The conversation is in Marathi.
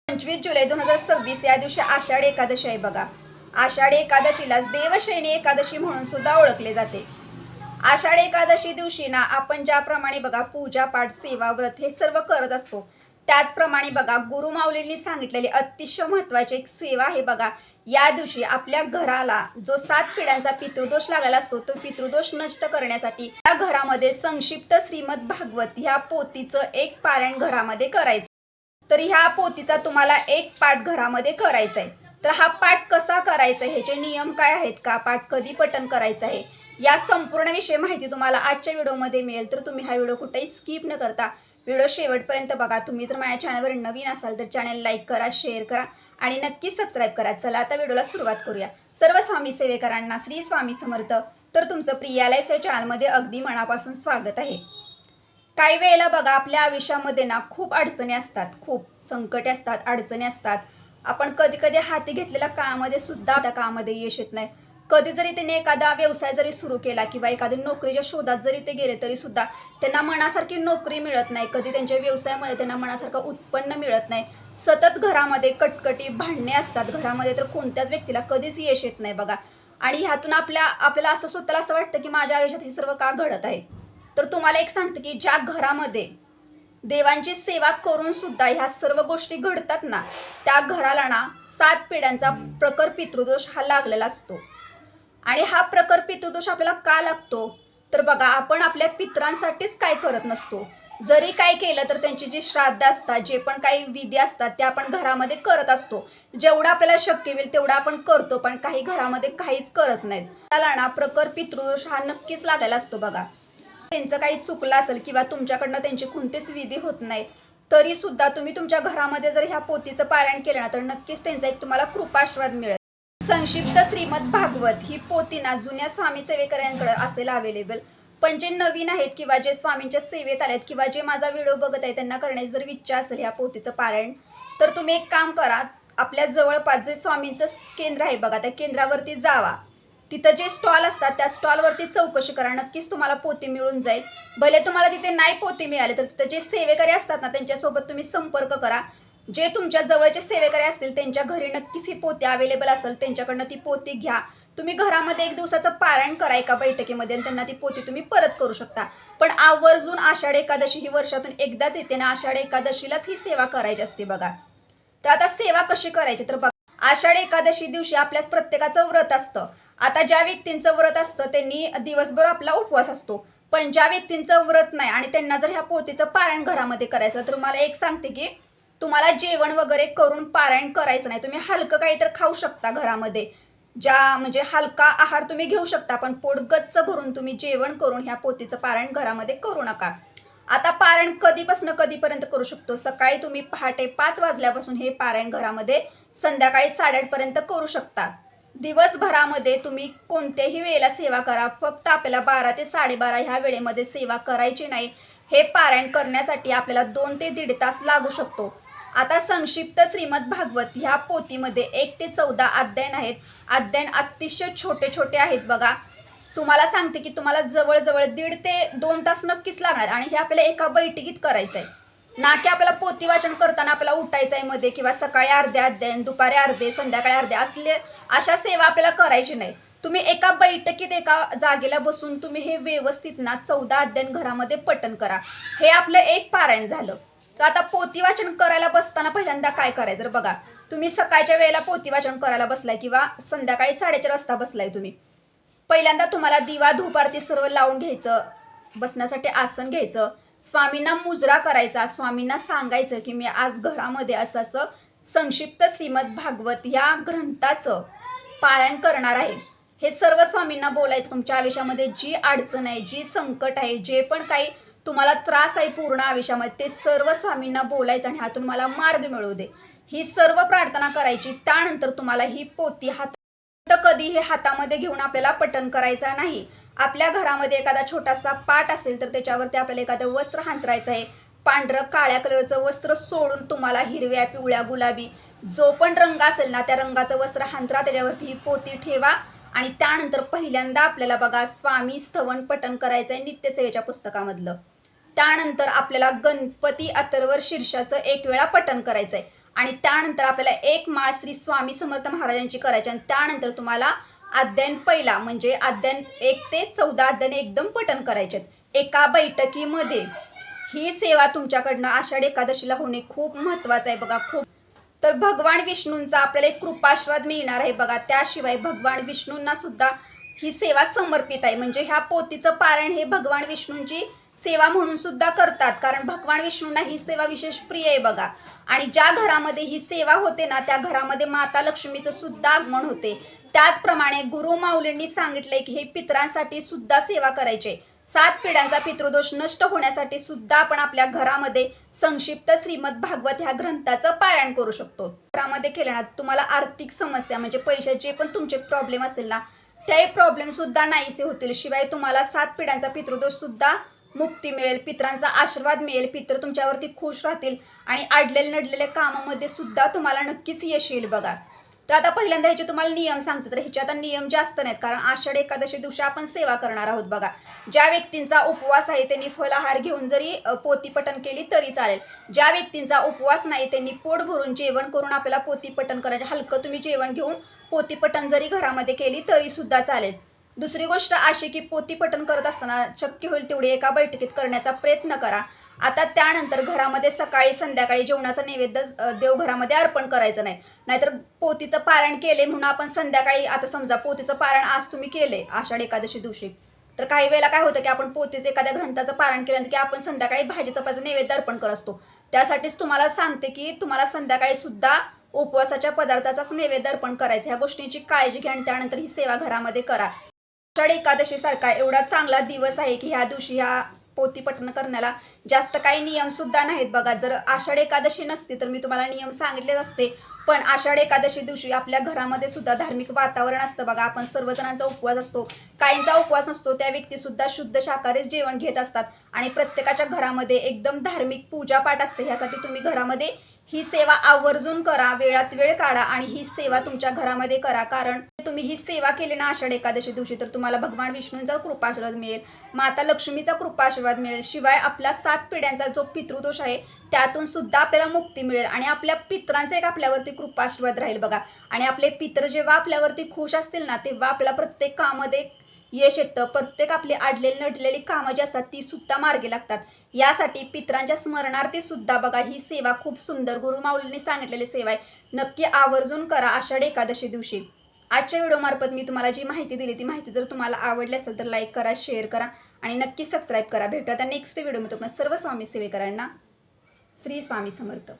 25 जुलै 2026 या दिवशी आषाढ एकादशी आहे बघा. आषाढ एकादशीला देवशयनी एकादशी म्हणून सुद्धा ओळखले जाते. आषाढ एकादशी दिवशी ना आपण ज्याप्रमाणे बघा पूजा पाठ सेवा व्रत हे सर्व करत असतो, त्याचप्रमाणे बघा गुरुमाऊलींनी सांगितलेली अतिशय महत्त्वाची एक सेवा आहे बघा. या दिवशी आपल्या घराला जो 7 पिढ्यांचा पितृदोष लागलेला असतो तो पितृदोष नष्ट करण्यासाठी या घरामध्ये संक्षिप्त श्रीमद भागवत ह्या पोथीचं एक पारायण घरामध्ये करायचं. तर ह्या पोथीचा तुम्हाला एक पाठ घरामध्ये करायचा आहे. तर हा पाठ कसा करायचा आहे, ह्याचे नियम काय आहेत का, पाठ कधी पठण करायचं आहे, या संपूर्ण विषय माहिती तुम्हाला आजच्या व्हिडिओमध्ये मिळेल. तर तुम्ही हा व्हिडिओ कुठेही स्किप न करता व्हिडिओ शेवटपर्यंत बघा. तुम्ही जर माझ्या चॅनलवर नवीन असाल तर चॅनल लाईक करा, शेअर करा आणि नक्कीच सबस्क्राईब करा. चला आता व्हिडिओला सुरुवात करूया. सर्व स्वामी सेवेकरांना श्री स्वामी समर्थ. तर तुमचं प्रिया लाईफ या चॅनलमध्ये अगदी मनापासून स्वागत आहे. काही वेळेला बघा आपल्या आयुष्यामध्ये ना खूप अडचणी असतात, खूप संकटे असतात, अडचणी असतात. आपण कधी कधी हाती घेतलेल्या कामामध्ये सुद्धा त्या कामामध्ये यश येत नाही. कधी जरी त्यांनी एखादा व्यवसाय जरी सुरू केला किंवा एखाद्या नोकरीच्या शोधात जरी ते गेले तरी सुद्धा त्यांना मनासारखी नोकरी मिळत नाही. कधी त्यांच्या व्यवसायामध्ये त्यांना मनासारखं उत्पन्न मिळत नाही. सतत घरामध्ये कटकटी भांडणे असतात. घरामध्ये तर कोणत्याच व्यक्तीला कधीच यश येत नाही बघा. आणि ह्यातून आपल्याला असं स्वतःला असं वाटतं की माझ्या आयुष्यात हे सर्व का घडत आहे. तर तुम्हाला एक सांगते की ज्या घरामध्ये देवांची सेवा करून सुद्धा ह्या सर्व गोष्टी घडतात ना, त्या घराला ना 7 पिढ्यांचा प्रखर पितृदोष हा लागलेला असतो. आणि हा प्रखर पितृदोष आपल्याला का लागतो तर बघा आपण आपल्या पितरांसाठीच काय करत नसतो. जरी काय केलं तर त्यांची जी श्राद्ध असतात, जे पण काही विधी असतात ते आपण घरामध्ये करत असतो. जेवढं आपल्याला शक्य होईल तेवढं आपण करतो, पण काही घरामध्ये काहीच करत नाहीत. त्याला ना प्रखर पितृदोष हा नक्कीच लागलेला असतो बघा. त्यांचं काही चुकलं असेल किंवा तुमच्याकडनं त्यांचे कोणतेच विधी होत नाहीत तरी सुद्धा तुम्ही तुमच्या घरामध्ये जर ह्या पोथीचं पारायण केलं ना तर नक्कीच त्यांचा एक तुम्हाला कृपाशीर्वाद मिळेल. संक्षिप्त श्रीमद भागवत ही पोथी ना जुन्या स्वामी सेवेकरांकडे असेल अवेलेबल, पण जे नवीन आहेत किंवा जे स्वामींच्या सेवेत आलेत किंवा जे माझा व्हिडिओ बघत आहे त्यांना करण्याची जर इच्छा असेल ह्या पोथीचं पारायण, तर तुम्ही एक काम करा. आपल्या जवळपास जे स्वामींचं केंद्र आहे बघा त्या केंद्रावरती जावा. तिथं जे स्टॉल असतात त्या स्टॉलवरती चौकशी करा, नक्कीच तुम्हाला पोथी मिळून जाईल. भले तुम्हाला तिथे नाही पोथी मिळाली तर तिथं जे सेवेकरी असतात ना त्यांच्यासोबत तुम्ही संपर्क करा. जे तुमच्या जवळचे सेवेकरी असतील त्यांच्या घरी नक्कीच ही पोथी अवेलेबल असेल, त्यांच्याकडनं ती पोथी घ्या. तुम्ही घरामध्ये 1 दिवसाचं पारायण करा एका बैठकीमध्ये आणि त्यांना ती पोथी तुम्ही परत करू शकता. पण आवर्जून आषाढ एकादशी ही वर्षातून एकदाच येते ना, आषाढ एकादशीलाच ही सेवा करायची असते बघा. तर आता सेवा कशी करायची तर बघा, आषाढ एकादशी दिवशी आपल्याच प्रत्येकाचं व्रत असतं. आता ज्या व्यक्तींचं व्रत असतं त्यांनी दिवसभर आपला उपवास असतो, पण ज्या व्यक्तींचं व्रत नाही आणि त्यांना जर ह्या पोथीचं पारायण घरामध्ये करायचं तर मला एक सांगते की तुम्हाला जेवण वगैरे करून पारायण करायचं नाही. तुम्ही हलकं काही तर खाऊ शकता घरामध्ये, म्हणजे हलका आहार तुम्ही घेऊ शकता, पण पोट गच्च भरून तुम्ही जेवण करून ह्या पोथीचं पारायण घरामध्ये करू नका. आता पारायण कधीपासून कधीपर्यंत करू शकतो, सकाळी तुम्ही पहाटे 5 वाजल्यापासून हे पारायण घरामध्ये संध्याकाळी 8:30 पर्यंत करू शकता. दिवसभरामध्ये तुम्ही कोणत्याही वेळेला सेवा करा, फक्त आपल्याला 12 ते 12:30 ह्या वेळेमध्ये सेवा करायची नाही. हे पारायण करण्यासाठी आपल्याला 2 ते 1.5 तास लागू शकतो. आता संक्षिप्त श्रीमद भागवत ह्या पोथीमध्ये 1 ते 14 अध्याय आहेत. अध्याय अतिशय छोटे छोटे आहेत बघा. तुम्हाला सांगते की तुम्हाला जवळजवळ 1.5 ते 2 तास नक्कीच लागणार आणि हे आपल्याला एका बैठकीत करायचं आहे ना, की आपल्याला पोथी वाचन करताना आपल्याला उठायचं आहे मध्ये किंवा सकाळी अर्धे अध्याय, दुपारी अर्धे, संध्याकाळी अर्धे अशा सेवा आपल्याला करायची नाही. तुम्ही एका बैठकीत एका जागेला बसून तुम्ही हे व्यवस्थित ना 14 अध्याय घरामध्ये पठण करा. हे आपलं एक पारायण झालं. तर आता पोथी वाचन करायला बसताना पहिल्यांदा काय करायचं तर बघा, तुम्ही सकाळच्या वेळेला पोथी वाचन करायला बसलाय किंवा संध्याकाळी 4:30 वाजता बसलाय तुम्ही, पहिल्यांदा तुम्हाला दिवा धूप आरती सर्व लावून घ्यायचं, बसण्यासाठी आसन घ्यायचं, स्वामींना मुजरा करायचा, स्वामींना सांगायचं की मी आज घरामध्ये असं संक्षिप्त श्रीमद भागवत या ग्रंथाचं पारायण करणार आहे. हे सर्व स्वामींना बोलायचं. तुमच्या आयुष्यामध्ये जी अडचण आहे, जी संकट आहे, जे पण काही तुम्हाला त्रास आहे पूर्ण आयुष्यामध्ये ते सर्व स्वामींना बोलायचं आणि ह्यातून मला मार्ग मिळवू दे ही सर्व प्रार्थना करायची. त्यानंतर तुम्हाला ही पोथी कधी हे हातामध्ये घेऊन आपल्याला पठण करायचं नाही. आपल्या घरामध्ये एखादा छोटासा पाट असेल तर त्याच्यावरती आपल्याला एखादं वस्त्र हांतरायचं आहे. पांढरं काळ्या कलरचं वस्त्र सोडून तुम्हाला हिरव्या, पिवळ्या, गुलाबी जो पण रंग असेल ना त्या रंगाचं वस्त्र हांतरा, त्याच्यावरती ही पोथी ठेवा आणि त्यानंतर पहिल्यांदा आपल्याला बघा स्वामी स्तवन पठण करायचं आहे नित्यसेवेच्या पुस्तकामधलं. त्यानंतर आपल्याला गणपती अथर्व शीर्षाचं 1 वेळा पठण करायचं आहे आणि त्यानंतर आपल्याला एक माळ श्री स्वामी समर्थ महाराजांची करायची आणि त्यानंतर तुम्हाला अध्याय पहिला म्हणजे अध्याय 1 ते 14 अध्याय एकदम पठण करायचे एका बैठकीमध्ये। ही सेवा तुमच्याकडनं आषाढी एकादशीला होणे खूप महत्त्वाचं आहे बघा, खूप। तर भगवान विष्णूंचा आपल्याला एक कृपाशीर्वाद मिळणार आहे बघा। त्याशिवाय भगवान विष्णूंना सुद्धा ही सेवा समर्पित आहे, म्हणजे ह्या पोथीचं पारायण हे भगवान विष्णूंची सेवा म्हणून सुद्धा करतात, कारण भगवान विष्णूंना ही सेवा विशेष प्रिय आहे बघा। आणि ज्या घरामध्ये ही सेवा होते ना त्या घरामध्ये माता लक्ष्मीचं सुद्धा आगमन होते। त्याचप्रमाणे गुरु माऊलींनी सांगितलंय की हे पितरांसाठी सुद्धा सेवा करायचे। 7 पिढ्यांचा पितृदोष नष्ट होण्यासाठी सुद्धा आपण आपल्या घरामध्ये संक्षिप्त श्रीमद भागवत ह्या ग्रंथाचं पारायण करू शकतो। घरामध्ये केल्यानं तुम्हाला आर्थिक समस्या म्हणजे पैशाचे पण तुमचे प्रॉब्लेम असेल ना त्याही प्रॉब्लेम सुद्धा नाहीसे होतील। शिवाय तुम्हाला 7 पिढ्यांचा पितृदोष सुद्धा मुक्ती मिळेल, पितरांचा आशीर्वाद मिळेल, पितर तुमच्यावरती खुश राहतील आणि अडलेले नडलेल्या कामामध्ये सुद्धा तुम्हाला नक्कीच यश येईल बघा। तर आता पहिल्यांदा ह्याचे तुम्हाला नियम सांगते। तर ह्याचे आता नियम जास्त नाहीत, कारण आषाढी एकादशी दिवशी आपण सेवा करणार आहोत बघा। ज्या व्यक्तींचा उपवास आहे त्यांनी फलाहार घेऊन जरी पोथी पठण केली तरी चालेल। ज्या व्यक्तींचा उपवास नाही त्यांनी पोट भरून जेवण करून आपल्याला पोथी पठण करायचे। हलकं तुम्ही जेवण घेऊन पोथी पठण जरी घरामध्ये केली तरी सुद्धा चालेल। दुसरी गोष्ट अशी की पोथी पठण करत असताना शक्य होईल तेवढी एका बैठकीत करण्याचा प्रयत्न करा। आता त्यानंतर घरामध्ये सकाळी संध्याकाळी जेवणाचा नैवेद्य देवघरामध्ये अर्पण करायचं नाही, नाहीतर पोथीचं पारायण केले म्हणून आपण संध्याकाळी, आता समजा पोथीचं पारायण आज तुम्ही केले आषाढी एकादशी दिवशी, तर काही वेळेला काय होतं की आपण पोथीचं एखाद्या ग्रंथाचं पारायण केल्यानंतर की आपण संध्याकाळी भाजी चपातीचं नैवेद्य अर्पण करत असतो। त्यासाठीच तुम्हाला सांगते की तुम्हाला संध्याकाळी सुद्धा उपवासाच्या पदार्थाचाच नैवेद्य अर्पण करायचं। ह्या गोष्टींची काळजी घ्या आणि त्यानंतर ही सेवा घरामध्ये करा। आषाढी एकादशी सारखा एवढा चांगला दिवस आहे की ह्या दिवशी ह्या पोथी पठण करण्याला जास्त काही नियम सुद्धा नाहीत बघा। जर आषाढी एकादशी नसती तर मी तुम्हाला नियम सांगितलेच असते, पण आषाढी एकादशी दिवशी आपल्या घरामध्ये सुद्धा धार्मिक वातावरण असतं बघा। आपण सर्वजणांचा उपवास असतो, काहींचा उपवास नसतो, त्या व्यक्ती सुद्धा शुद्ध शाकाहारी जेवण घेत असतात आणि प्रत्येकाच्या घरामध्ये एकदम धार्मिक पूजापाठ असते। ह्यासाठी तुम्ही घरामध्ये ही सेवा आवर्जून करा, वेळात वेळ काढा आणि ही सेवा तुमच्या घरामध्ये करा, कारण तुम्ही ही सेवा केली ना आषाढी एकादशी दिवशी तर तुम्हाला भगवान विष्णूंचा कृपाशीर्वाद मिळेल, माता लक्ष्मीचा कृपाशीर्वाद मिळेल, शिवाय आपल्या 7 पिढ्यांचा जो पितृदोष आहे त्यातून सुद्धा आपल्याला मुक्ती मिळेल आणि आपल्या पितरांचा एक आपल्यावरती कृपाशीर्वाद राहील बघा। आणि आपले पितर जेव्हा आपल्यावरती खुश असतील ना तेव्हा आपल्या प्रत्येक कामामध्ये यश येतं, प्रत्येक आपली अडलेली नडलेली कामं जी असतात ती सुद्धा मार्गी लागतात। यासाठी पितरांच्या स्मरणार्थी सुद्धा बघा ही सेवा खूप सुंदर गुरु माऊलींनी सांगितलेली सेवा आहे, नक्की आवर्जून करा आषाढी एकादशी दिवशी। आजच्या व्हिडिओमार्फत मी तुम्हाला जी माहिती दिली ती माहिती जर तुम्हाला आवडली असेल तर लाईक करा, शेअर करा आणि नक्की सबस्क्राईब करा। भेटूया त्या नेक्स्ट व्हिडिओमध्ये। तुम्हाला सर्व स्वामी सेवेकरांना श्री स्वामी समर्थ।